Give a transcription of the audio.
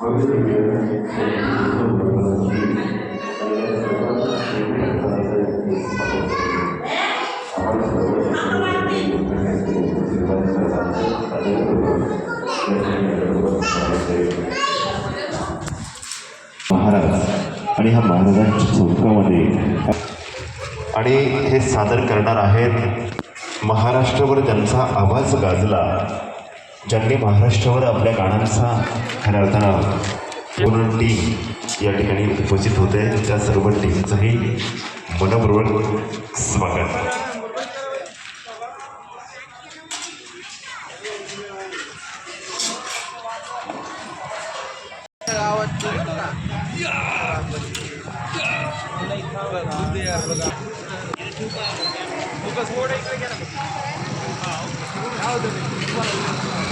महाराज आणि ह्या महाराजांच्या चौकामध्ये आणि हे सादर करणार आहेत महाराष्ट्रावर ज्यांचा आवाज गाजला, ज्यांनी महाराष्ट्रावर आपल्या गाण्यांचा खऱ्या अर्थानं पूर्ण टीम या ठिकाणी उपस्थित होते, त्या सर्व टीमचंही मनपूर्वक स्वागत. बघा